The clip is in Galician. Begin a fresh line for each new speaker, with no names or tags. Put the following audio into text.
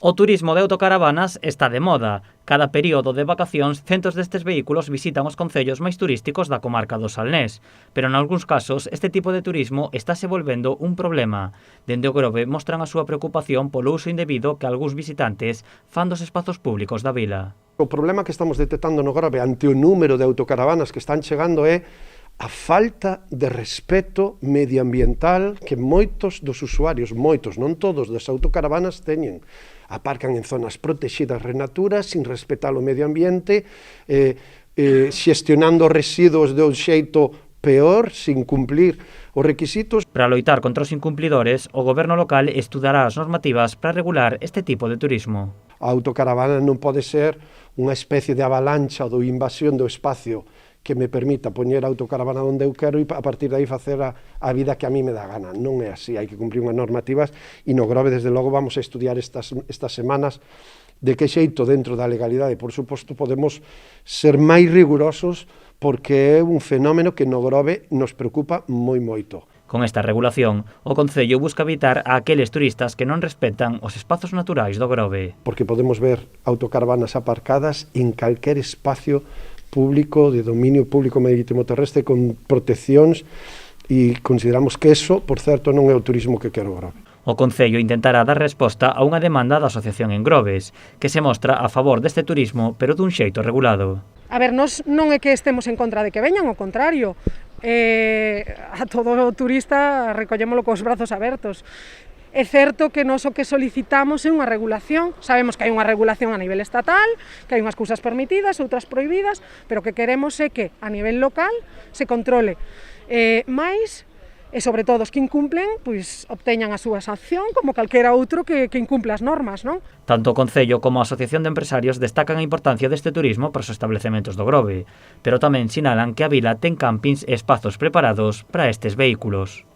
O turismo de autocaravanas está de moda. Cada período de vacacións, centos destes vehículos visitan os concellos máis turísticos da comarca do Salnés. Pero nalgúns casos, este tipo de turismo estáse volvendo un problema. Dende o Grove mostran a súa preocupación polo uso indebido que algúns visitantes fan dos espazos públicos da vila.
O problema que estamos detectando no Grove ante o número de autocaravanas que están chegando é a falta de respeto medioambiental que moitos dos usuarios, moitos, non todos, das autocaravanas teñen. Aparcan en zonas protegidas Renatura sin respetar o medio ambiente, xestionando residuos de un xeito peor, sin cumplir os requisitos.
Para loitar contra os incumplidores, o goberno local estudará as normativas para regular este tipo de turismo.
A autocaravana non pode ser unha especie de avalancha ou de invasión do espacio que me permita poñer a autocaravana onde eu quero e a partir de aí facer a vida que a mí me dá gana. Non é así, hai que cumprir unhas normativas e no Grove, desde logo, vamos a estudiar estas semanas de que xeito dentro da legalidade, por suposto, podemos ser máis rigurosos porque é un fenómeno que no Grove nos preocupa moito.
Con esta regulación, o Concello busca evitar a aqueles turistas que non respetan os espazos naturais do Grove.
Porque podemos ver autocaravanas aparcadas en calquer espacio público, de dominio público marítimo terrestre, con proteccións, e consideramos que eso, por certo, non é o turismo que quero o Grove.
O Concello intentará dar resposta a unha demanda da Asociación en Groves, que se mostra a favor deste turismo, pero dun xeito regulado.
A ver, nos non é que estemos en contra de que veñan, ao contrario. A todo o turista recollémolo cos brazos abertos. É certo que nós o que solicitamos é unha regulación, sabemos que hai unha regulación a nivel estatal, que hai unhas cousas permitidas, outras prohibidas, pero o que queremos é que a nivel local se controle máis, e sobre todo os que incumplen, pois obteñan a súa sanción como calquera outro que incumpla as normas, non?
Tanto o Concello como a Asociación de Empresarios destacan a importancia deste turismo para os establecementos do Grove, pero tamén sinalan que a vila ten campings e espazos preparados para estes vehículos.